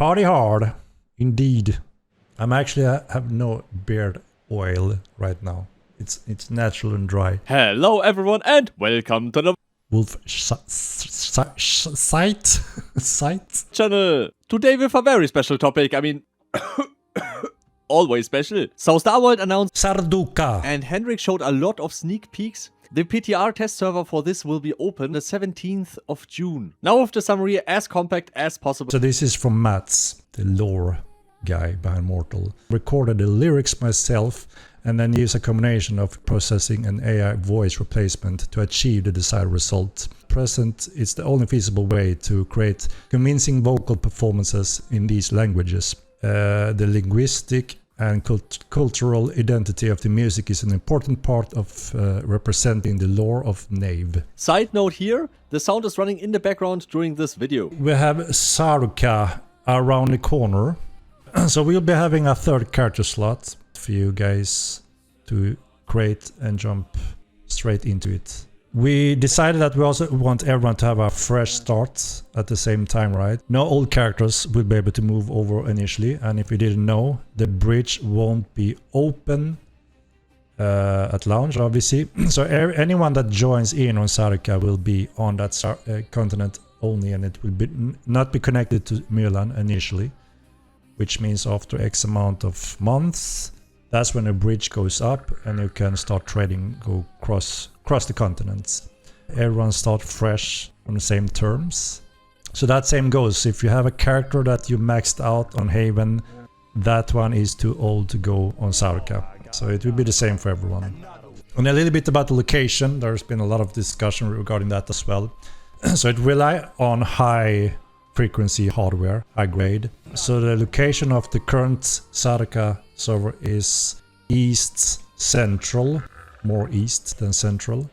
Party hard, indeed. I'm actually have no beard oil right now. It's natural and dry. Hello everyone and welcome to the Wolfszeit channel. Today with a very special topic. I mean, always special. So Star World announced SARDUCAA, and Henrik showed a lot of sneak peeks. The PTR test server for this will be open the 17th of June. Now with the summary as compact as possible. So this is from Mats, the lore guy behind Mortal. Recorded the lyrics myself and then use a combination of processing and AI voice replacement to achieve the desired result. Present, it's the only feasible way to create convincing vocal performances in these languages. The linguistic and cultural identity of the music is an important part of representing the lore of Nave. Side note here, the sound is running in the background during this video. We have SARDUCAA around the corner. So we'll be having a third character slot for you guys to create and jump straight into it. We decided that we also want everyone to have a fresh start at the same time, right? No old characters will be able to move over initially, and if you didn't know, the bridge won't be open at launch, obviously. So anyone that joins in on SARDUCAA will be on that continent only, and it will be not be connected to Myrland initially, which means after X amount of months, that's when the bridge goes up and you can start trading, go across the continents. Everyone start fresh on the same terms. So that same goes. If you have a character that you maxed out on Haven, that one is too old to go on SARDUCAA. So it will be the same for everyone. And a little bit about the location. There's been a lot of discussion regarding that as well. So it relies on high frequency hardware, high grade. So the location of the current SARDUCAA server is east central, more east than central.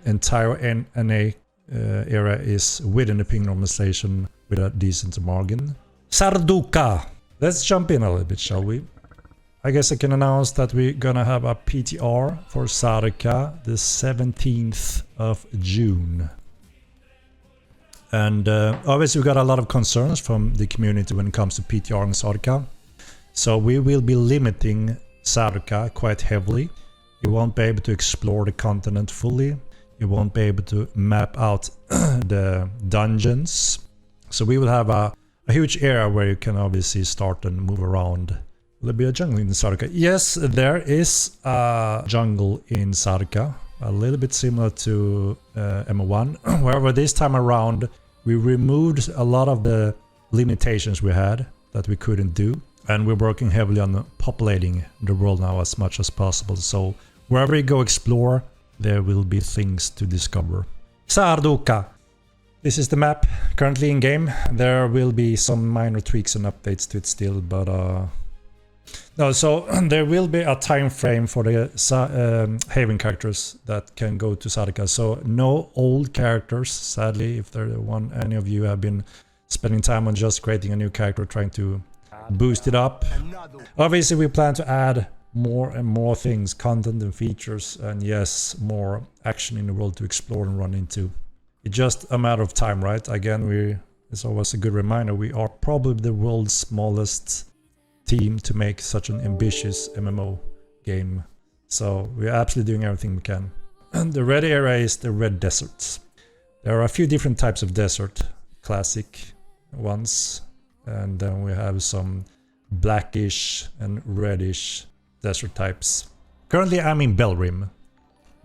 Entire NA area is within the ping normalization with a decent margin. SARDUCAA. Let's jump in a little bit, shall we? I guess I can announce that we're gonna have a PTR for SARDUCAA the 17th of June. And obviously we got a lot of concerns from the community when it comes to PTR and SARDUCAA. So we will be limiting SARDUCAA quite heavily. You won't be able to explore the continent fully. You won't be able to map out the dungeons. So we will have a huge area where you can obviously start and move around. Will there be a jungle in SARDUCAA? Yes, there is a jungle in SARDUCAA. A little bit similar to MO1. However, this time around, we removed a lot of the limitations we had that we couldn't do. And we're working heavily on populating the world now as much as possible. So wherever you go explore, there will be things to discover. SARDUCAA. This is the map currently in game. There will be some minor tweaks and updates to it still, but no, so there will be a time frame for the Haven characters that can go to SARDUCAA. So no old characters, sadly, if any of you have been spending time on just creating a new character, trying to boost it up. Obviously, we plan to add more and more things, content and features, and yes, more action in the world to explore and run into. It's just a matter of time, right? Again, it's always a good reminder, we are probably the world's smallest team to make such an ambitious MMO game. So we're absolutely doing everything we can. And the red area is the red deserts. There are a few different types of desert, classic ones. And then we have some blackish and reddish desert types. Currently I'm in Belrim.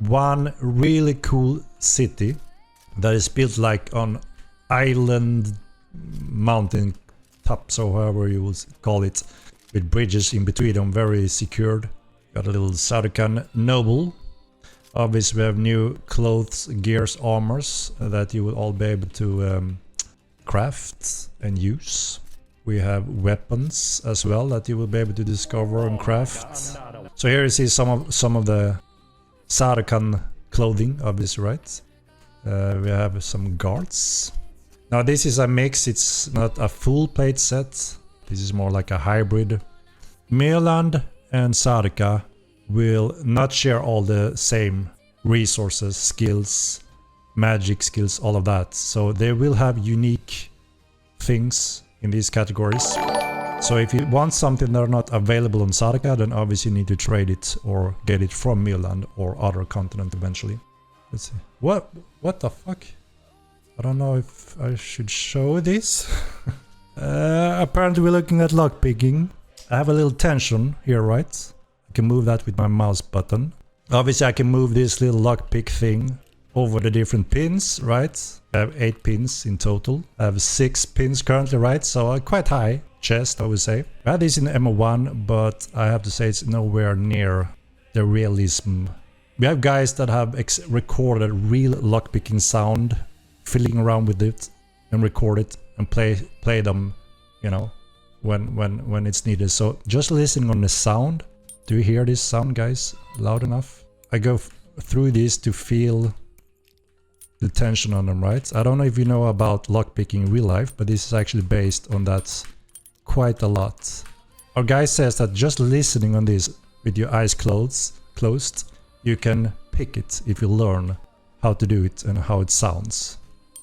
One really cool city that is built like on island mountain tops, or however you will call it, with bridges in between them, very secured. Got a little Sarducaan noble. Obviously we have new clothes, gears, armors that you will all be able to craft and use. We have weapons as well that you will be able to discover and craft. So here you see some of the Sarducaan clothing, obviously, right? We have some guards. Now this is a mix, it's not a full plate set. This is more like a hybrid. Myrland and SARDUCAA will not share all the same resources, skills, magic skills, all of that. So they will have unique things in these categories. So if you want something that are not available on Sarducaa, then obviously you need to trade it or get it from Myrland or other continent eventually. Let's see. What the fuck? I don't know if I should show this. Apparently we're looking at lockpicking. I have a little tension here, right? I can move that with my mouse button. Obviously I can move this little lockpick thing over the different pins, right? I have 8 pins in total. I have 6 pins currently, right? So quite high chest, I would say. I had this in MO1, but I have to say it's nowhere near the realism. We have guys that have recorded real lockpicking sound, fiddling around with it and record it and play them, you know, when it's needed. So just listening on the sound. Do you hear this sound, guys? Loud enough? I go through this to feel the tension on them, right? I don't know if you know about lockpicking in real life, but this is actually based on that quite a lot. Our guy says that just listening on this with your eyes closed, you can pick it if you learn how to do it and how it sounds.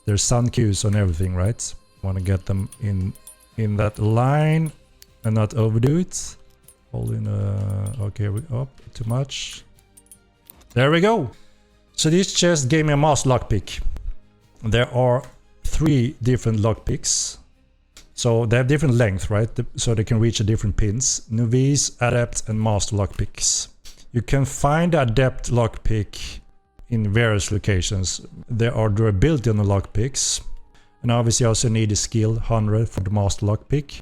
There's sound cues on everything, right? Want to get them in that line and not overdo it. Holding okay, up too much. There we go. So this chest gave me a master lockpick. There are 3 different lockpicks. So they have different length, right? So they can reach a different pins. Novice, Adept and Master lockpicks. You can find the Adept lockpick in various locations. There are durability on the lockpicks. And obviously you also need a skill 100 for the Master lockpick.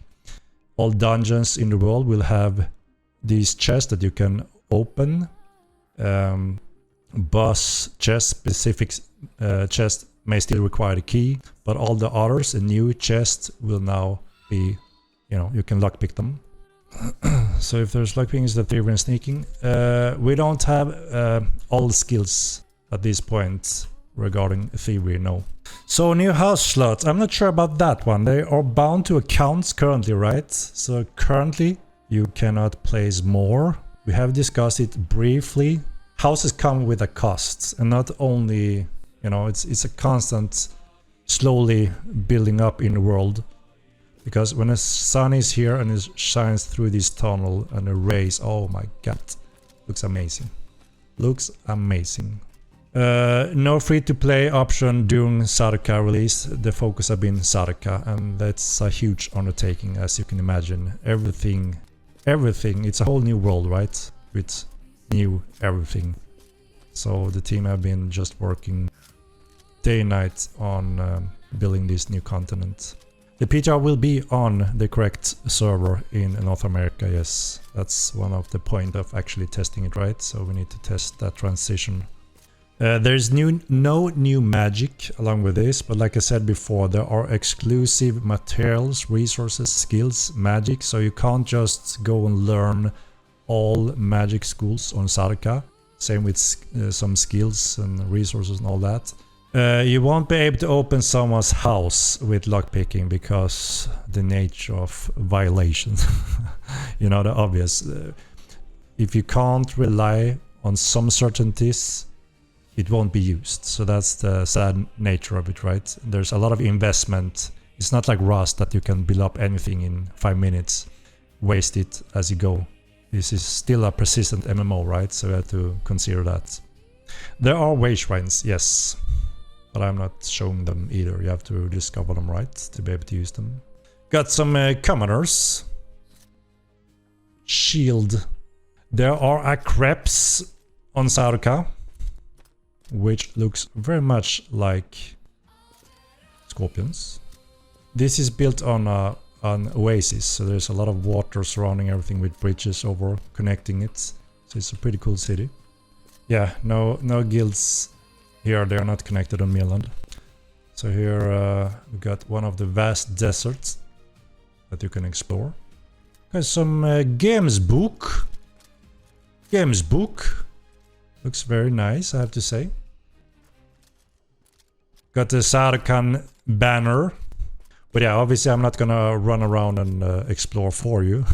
All dungeons in the world will have these chests that you can open. Boss chest, specific chest may still require the key, but all the others, a new chest will now be, you know, you can lockpick them. So if there's lockpicking, is that thievery and sneaking? We don't have all the skills at this point regarding thievery, no. So new house slots, I'm not sure about that one. They are bound to accounts currently, right? So currently you cannot place more. We have discussed it briefly. Houses come with a cost, and not only, you know, it's a constant slowly building up in the world. Because when the sun is here and it shines through this tunnel and the rays, oh my god, looks amazing. Looks amazing. No free-to-play option during Sarducaa release. The focus has been Sarducaa, and that's a huge undertaking, as you can imagine. Everything, it's a whole new world, right? With new everything. So the team have been just working day and night on building this new continent. The PTR will be on the correct server in North America, yes. That's one of the point of actually testing it, right? So we need to test that transition. There's no new magic along with this, but like I said before, there are exclusive materials, resources, skills, magic, so you can't just go and learn all magic schools on Sarducaa. Same with some skills and resources and all that. You won't be able to open someone's house with lockpicking because the nature of violation. You know, the obvious. If you can't rely on some certainties, it won't be used. So that's the sad nature of it, right? There's a lot of investment. It's not like Rust that you can build up anything in 5 minutes, waste it as you go. This is still a persistent MMO, right? So you have to consider that. There are way shrines, yes. But I'm not showing them either. You have to discover them, right? To be able to use them. Got some commoners. Shield. There are creeps on Sarducaa, which looks very much like scorpions. This is built on an Oasis, so there's a lot of water surrounding everything with bridges over connecting it. So it's a pretty cool city. Yeah, no guilds here, they are not connected on Myrland. So here we got one of the vast deserts that you can explore. Got some games book. Games book. Looks very nice, I have to say. Got the Sarducaan banner. But yeah, obviously I'm not gonna run around and explore for you.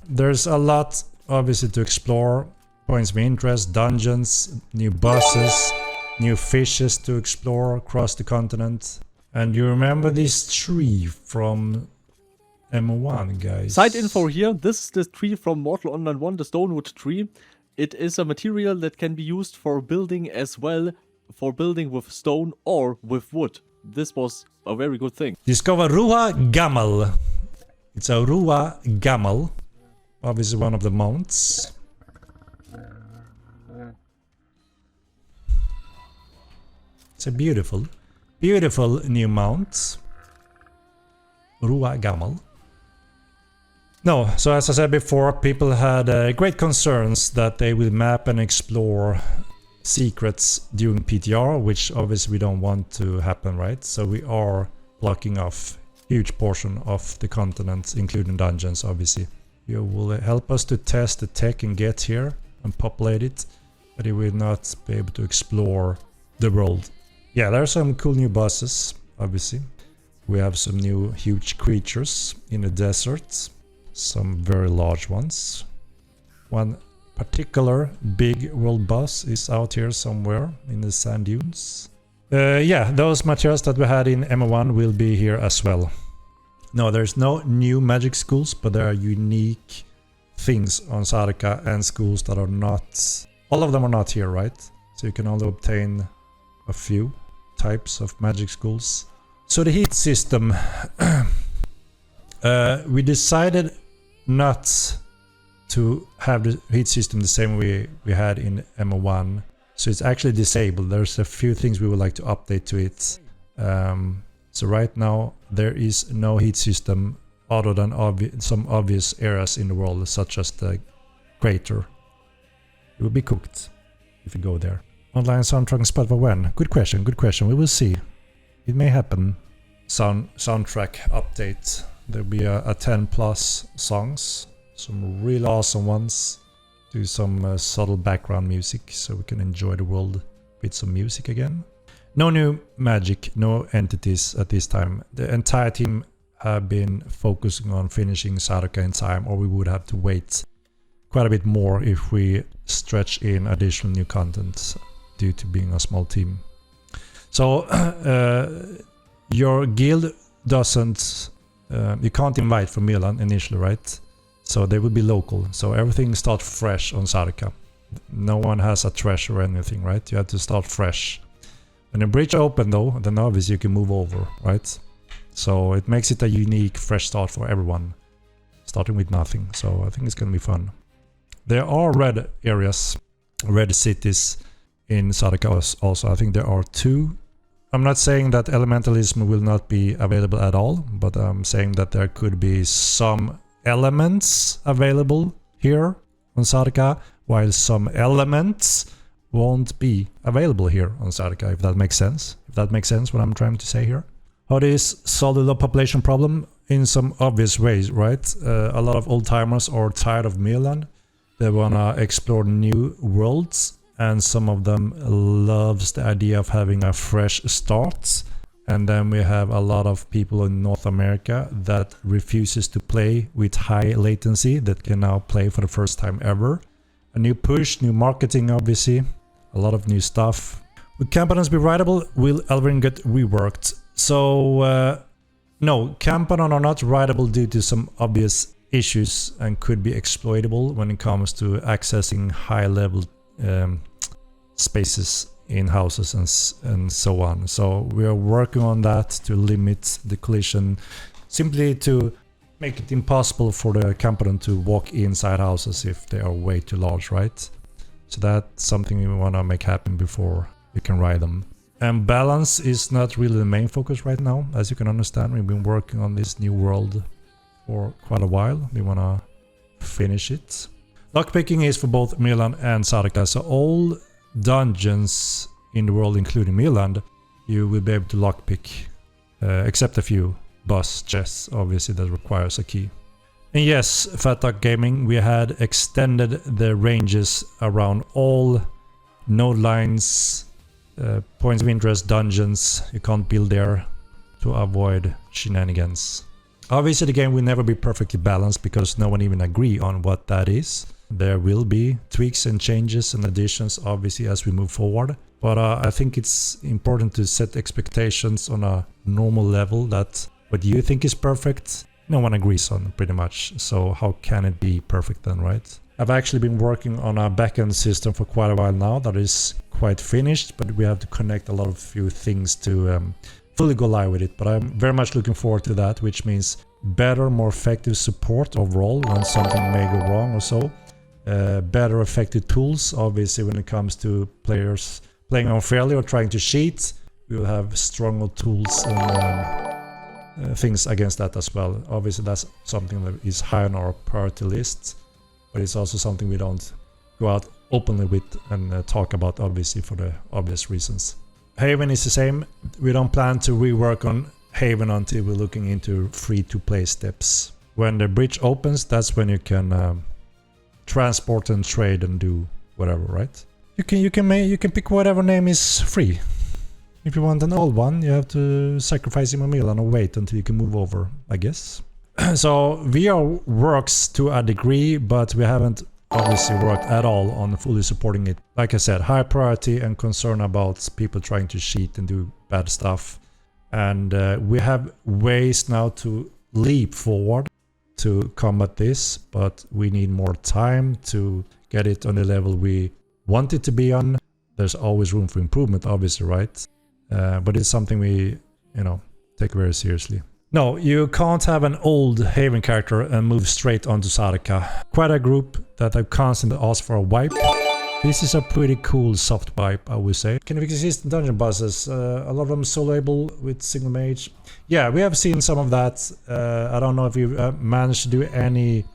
There's a lot, obviously, to explore. Points of interest, dungeons, new bosses, new fishes to explore across the continent. And you remember this tree from M1, guys. Side info here. This is the tree from Mortal Online 1, the Stonewood tree. It is a material that can be used for building as well, for building with stone or with wood. This was a very good thing. Discover Ruha Gammal. It's a Ruha Gammal. Obviously one of the mounts. It's a beautiful, beautiful new mount. Ruha Gammal. No, so as I said before, people had great concerns that they will map and explore secrets during PTR, which obviously we don't want to happen, right? So we are blocking off huge portion of the continent, including dungeons, obviously. You will help us to test the tech and get here and populate it, but it will not be able to explore the world. Yeah, there are some cool new bosses, obviously. We have some new huge creatures in the desert, some very large ones. One particular big world boss is out here somewhere in the sand dunes. Yeah, those materials that we had in MO1 will be here as well. No, there's no new magic schools, but there are unique things on Sarducaa and schools that are not... All of them are not here, right? So you can only obtain a few types of magic schools. So the heat system... we decided not to have the heat system the same way we had in MO1. So it's actually disabled. There's a few things we would like to update to it. So right now there is no heat system other than some obvious areas in the world, such as the crater. It will be cooked if you go there. Online soundtrack spot for when? Good question, good question. We will see. It may happen. Soundtrack update. There'll be a 10 plus songs. Some real awesome ones. Do some subtle background music so we can enjoy the world with some music again. No new magic, no entities at this time. The entire team have been focusing on finishing Sarducaa in time, or we would have to wait quite a bit more if we stretch in additional new content due to being a small team. So your guild doesn't... you can't invite from Myrland initially, right? So they will be local. So everything starts fresh on Sarducaa. No one has a treasure or anything, right? You have to start fresh. When the bridge open though, then obviously you can move over, right? So it makes it a unique, fresh start for everyone. Starting with nothing. So I think it's gonna be fun. There are red areas, red cities in Sarducaa also. I think there are 2. I'm not saying that elementalism will not be available at all, but I'm saying that there could be some elements available here on Sarducaa, while some elements won't be available here on Sarducaa, if that makes sense. If that makes sense what I'm trying to say here. How this solve the population problem? In some obvious ways, right? A lot of old-timers are tired of Myrland. They wanna explore new worlds, and some of them loves the idea of having a fresh start. And then we have a lot of people in North America that refuses to play with high latency, that can now play for the first time ever. A new push, new marketing obviously, a lot of new stuff. Will Campodons be writable? Will Elverin get reworked? So no, Campodon are not writable due to some obvious issues and could be exploitable when it comes to accessing high level spaces in houses and so on. So we are working on that to limit the collision, simply to make it impossible for the Campodon to walk inside houses if they are way too large, right? So that's something we want to make happen before we can ride them. And balance is not really the main focus right now. As you can understand, we've been working on this new world for quite a while. We want to finish it. Lockpicking is for both Myrland and Sarducaa. So all dungeons in the world, including Myrland, you will be able to lockpick, except a few boss chests, obviously, that requires a key. And yes, Fat Duck Gaming, we had extended the ranges around all node lines, points of interest, dungeons. You can't build there to avoid shenanigans. Obviously the game will never be perfectly balanced because no one even agree on what that is. There will be tweaks and changes and additions obviously as we move forward. But I think it's important to set expectations on a normal level, that what you think is perfect no one agrees on pretty much. So how can it be perfect then, right? I've actually been working on a backend system for quite a while now that is quite finished, but we have to connect a lot of few things to fully go live with it. But I'm very much looking forward to that, which means better, more effective support overall when something may go wrong or so. Better effective tools, obviously, when it comes to players playing unfairly or trying to cheat. We will have stronger tools and things against that as well. Obviously, that's something that is high on our priority list, but it's also something we don't go out openly with and talk about, obviously, for the obvious reasons. Haven is the same. We don't plan to rework on Haven until we're looking into free-to-play steps. When the bridge opens, that's when you can transport and trade and do whatever, right? You can pick whatever name is free. If you want an old one, you have to sacrifice him a meal and wait until you can move over, I guess. So VR works to a degree, but we haven't obviously worked at all on fully supporting it. Like I said, high priority and concern about people trying to cheat and do bad stuff. And we have ways now to leap forward to combat this, but we need more time to get it on the level we want it to be on. There's always room for improvement, obviously, right? But it's something we, take very seriously. No, you can't have an old Haven character and move straight onto Sarducaa. Quite a group that have constantly asked for a wipe. This is a pretty cool soft wipe, I would say. Can exist dungeon bosses, a lot of them soloable with single mage. Yeah, we have seen some of that. I don't know if you managed to do any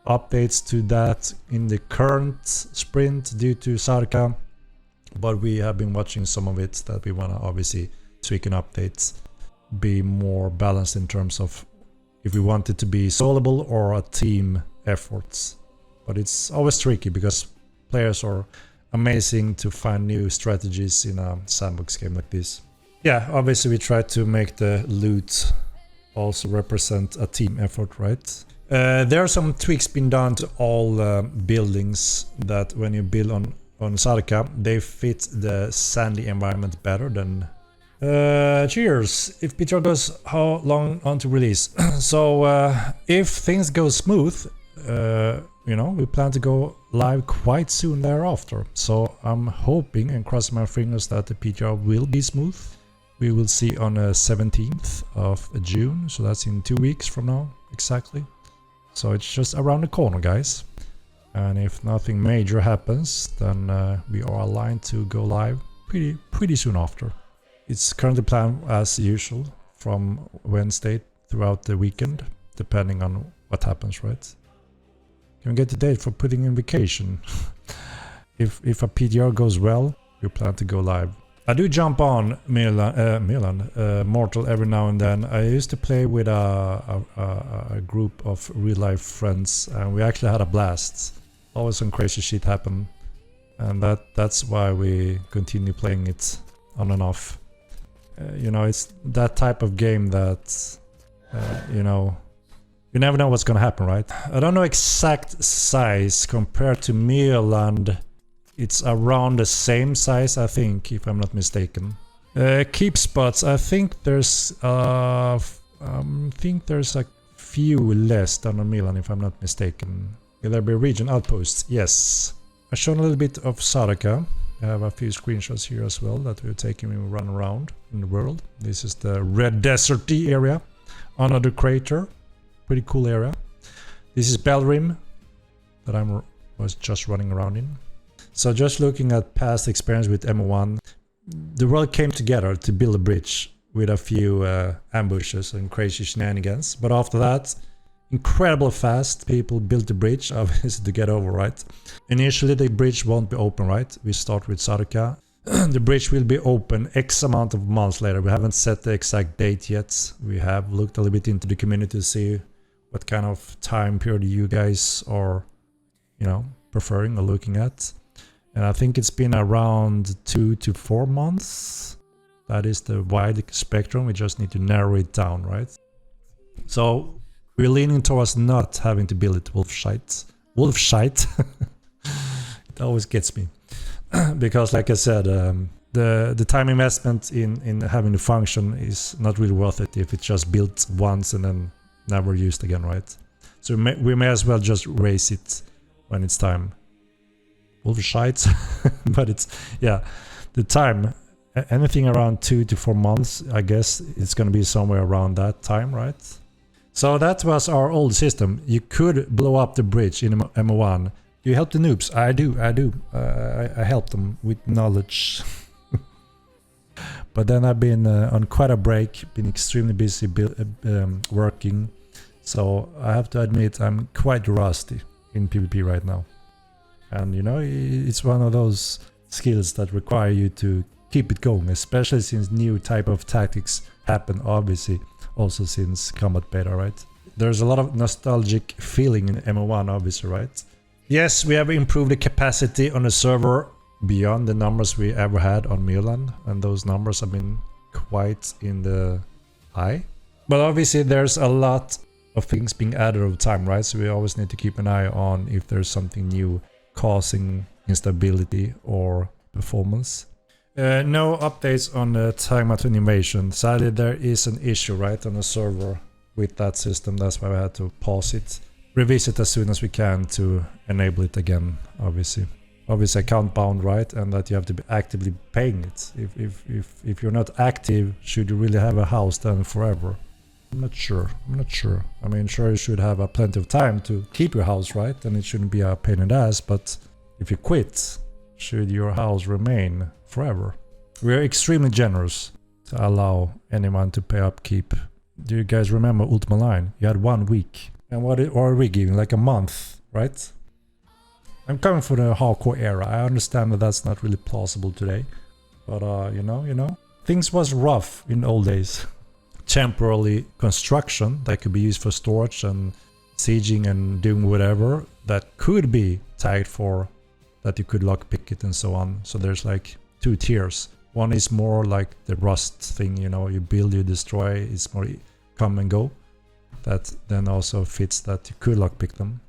updates to that in the current sprint due to Sarducaa, but we have been watching some of it that we want to obviously tweak and update, be more balanced in terms of if we want it to be soloable or a team efforts. But it's always tricky because players are amazing to find new strategies in a sandbox game like this. Yeah, obviously we try to make the loot also represent a team effort, right? There are some tweaks being done to all buildings that when you build on Sarducaa, they fit the sandy environment better than... cheers! If PTR goes, how long on to release? So, if things go smooth, we plan to go live quite soon thereafter. So I'm hoping and crossing my fingers that the PTR will be smooth. We will see on the 17th of June, so that's in 2 weeks from now, exactly. So it's just around the corner, guys. And if nothing major happens, then we are aligned to go live pretty soon after. It's currently planned as usual from Wednesday throughout the weekend, depending on what happens, right? Can we get the date for putting in vacation? If a PTR goes well, we plan to go live. I do jump on Myrland, Mortal every now and then. I used to play with a group of real-life friends, and we actually had a blast. Always some crazy shit happen, and that's why we continue playing it on and off. It's that type of game that, you never know what's gonna happen, right? I don't know exact size compared to Myrland. It's around the same size, I think, if I'm not mistaken. Keep spots. I think there's a few less than on Myrland, if I'm not mistaken. Will there be region outposts? Yes. I've shown a little bit of Sarducaa. I have a few screenshots here as well that we're taking when we run around in the world. This is the red deserty area under the crater. Pretty cool area. This is Belrim that I was just running around in. So just looking at past experience with MO1, the world came together to build a bridge with a few ambushes and crazy shenanigans. But after that, incredible fast, people built the bridge, obviously, to get over, right? Initially, the bridge won't be open, right? We start with Sarducaa. The bridge will be open X amount of months later. We haven't set the exact date yet. We have looked a little bit into the community to see what kind of time period you guys are, preferring or looking at. And I think it's been around 2 to 4 months. That is the wide spectrum. We just need to narrow it down, right? So we're leaning towards not having to build it Wolfszeit. It always gets me. Because like I said, the time investment in having the function is not really worth it if it's just built once and then never used again, right? So we may as well just raise it when it's time. Wolfszeit, but it's, yeah, the time, anything around 2 to 4 months, I guess it's going to be somewhere around that time, right? So that was our old system. You could blow up the bridge in MO1. You help the noobs? I do. I help them with knowledge. But then I've been on quite a break, been extremely busy working. So I have to admit I'm quite rusty in PvP right now. And you know, it's one of those skills that require you to keep it going, especially since new type of tactics happen, obviously, also since combat beta, right? There's a lot of nostalgic feeling in MO1, obviously, right? Yes, we have improved the capacity on the server beyond the numbers we ever had on Myrland, and those numbers have been quite in the high. But obviously there's a lot of things being added over time, right? So we always need to keep an eye on if there's something new causing instability or performance. No updates on the Tagmatun invasion. Sadly, there is an issue, right, on the server with that system. That's why I had to pause it. Revisit as soon as we can to enable it again, obviously. Obviously account bound, right, and that you have to be actively paying it. If you're not active, should you really have a house then forever? I'm not sure. I mean, sure, you should have plenty of time to keep your house, right, and it shouldn't be a pain in the ass, but if you quit, should your house remain forever? We are extremely generous to allow anyone to pay upkeep. Do you guys remember Ultima Line? You had 1 week. And what are we giving? Like a month, right? I'm coming from the hardcore era. I understand that that's not really plausible today. But, you know, things was rough in old days. Temporarily construction that could be used for storage and sieging and doing whatever that could be tagged for that you could lockpick it and so on. So there's like 2 tiers. One is more like the rust thing, you know, you build, you destroy, it's more come and go. That then also fits that you could lockpick them.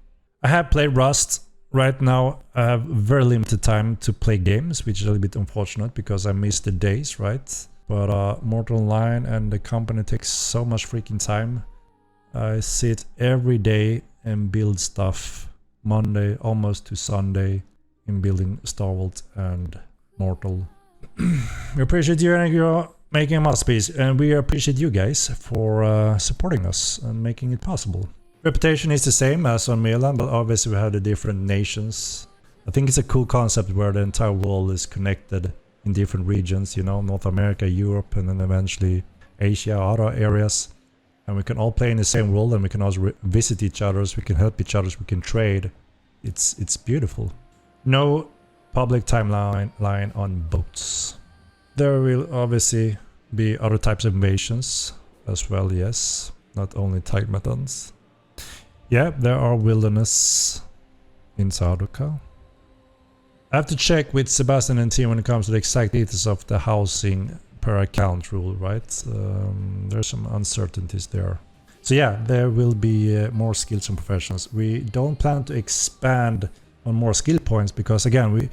I have played Rust. Right now I have very limited time to play games, which is a little bit unfortunate because I miss the days, right? But Mortal Online and the company takes so much freaking time. I sit every day and build stuff, Monday almost to Sunday, in building Stonewood and Mortal. We appreciate you, and you're making a masterpiece, and we appreciate you guys for supporting us and making it possible. Reputation is the same as on Myrland, but obviously we have the different nations. I think it's a cool concept where the entire world is connected in different regions, you know, North America, Europe, and then eventually Asia, other areas. And we can all play in the same world, and we can also visit each other, we can help each other, we can trade. It's beautiful. No public timeline on boats. There will obviously be other types of invasions as well, yes. Not only Tagmatons. Yeah, there are wilderness in SARDUCAA. I have to check with Sebastian and team when it comes to the exact details of the housing per account rule, right? There's some uncertainties there. So yeah, there will be more skills and professions. We don't plan to expand on more skill points because again, we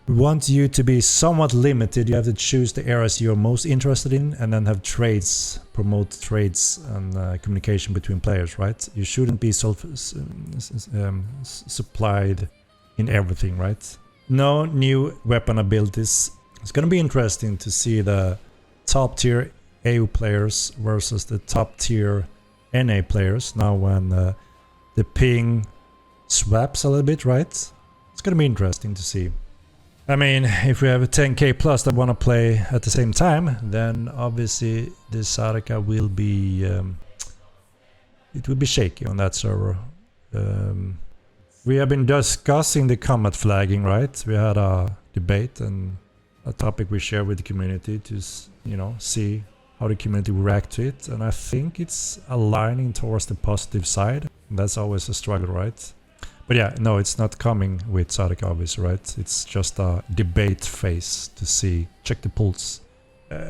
want you to be somewhat limited. You have to choose the areas you're most interested in and then have trades, promote trades and communication between players, right? You shouldn't be supplied in everything, right? No new weapon abilities. It's gonna be interesting to see the top tier AU players versus the top tier NA players now when the ping swaps a little bit, right? It's gonna be interesting to see. I mean, if we have a 10k plus that want to play at the same time, then obviously this SARDUCAA will be it will be shaky on that server. We have been discussing the combat flagging, right? We had a debate and a topic we share with the community to, you know, see how the community will react to it, and I think it's aligning towards the positive side. That's always a struggle, right? But yeah, no, it's not coming with SARDUCAA, obviously, right? It's just a debate phase to see, check the pulse.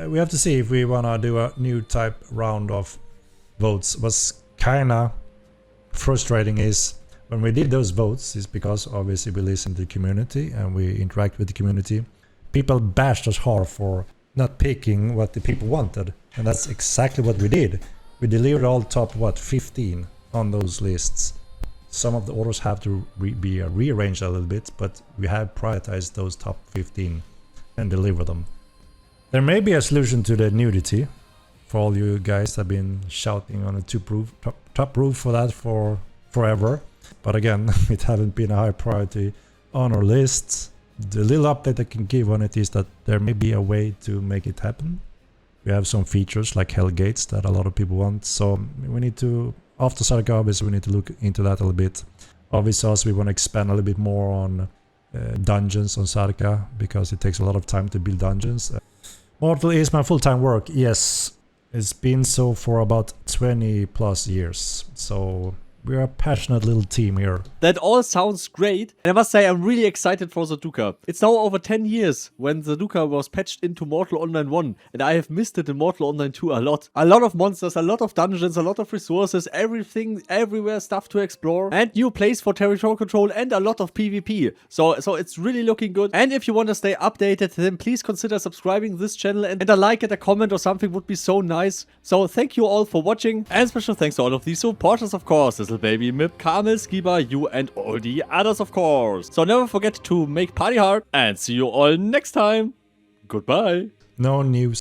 We have to see if we wanna do a new type round of votes. What's kinda frustrating is when we did those votes is because obviously we listen to the community and we interact with the community. People bashed us hard for not picking what the people wanted, and that's exactly what we did. We delivered all top, what, 15 on those lists. Some of the orders have to be rearranged a little bit, but we have prioritized those top 15 and deliver them. There may be a solution to the nudity for all you guys that have been shouting on a top roof for that for forever. But again, it hasn't been a high priority on our lists. The little update I can give on it is that there may be a way to make it happen. We have some features like Hellgates that a lot of people want, so we need to, after Sarducaa, we need to look into that a little bit. Obviously, also we want to expand a little bit more on dungeons on Sarducaa, because it takes a lot of time to build dungeons. Mortal is my full-time work, yes. It's been so for about 20 plus years, so we're a passionate little team here. That all sounds great, and I must say I'm really excited for SARDUCAA. It's now over 10 years when SARDUCAA was patched into Mortal Online 1, and I have missed it in Mortal Online 2 a lot. A lot of monsters, a lot of dungeons, a lot of resources, everything, everywhere, stuff to explore, and new place for territory control, and a lot of PvP. So it's really looking good. And if you want to stay updated, then please consider subscribing this channel, and a like and a comment or something would be so nice. So thank you all for watching, and special thanks to all of these supporters, of course. Baby, Mip, Kamel, Skiba, you, and all the others, of course. So never forget to make party hard, and see you all next time. Goodbye. No news.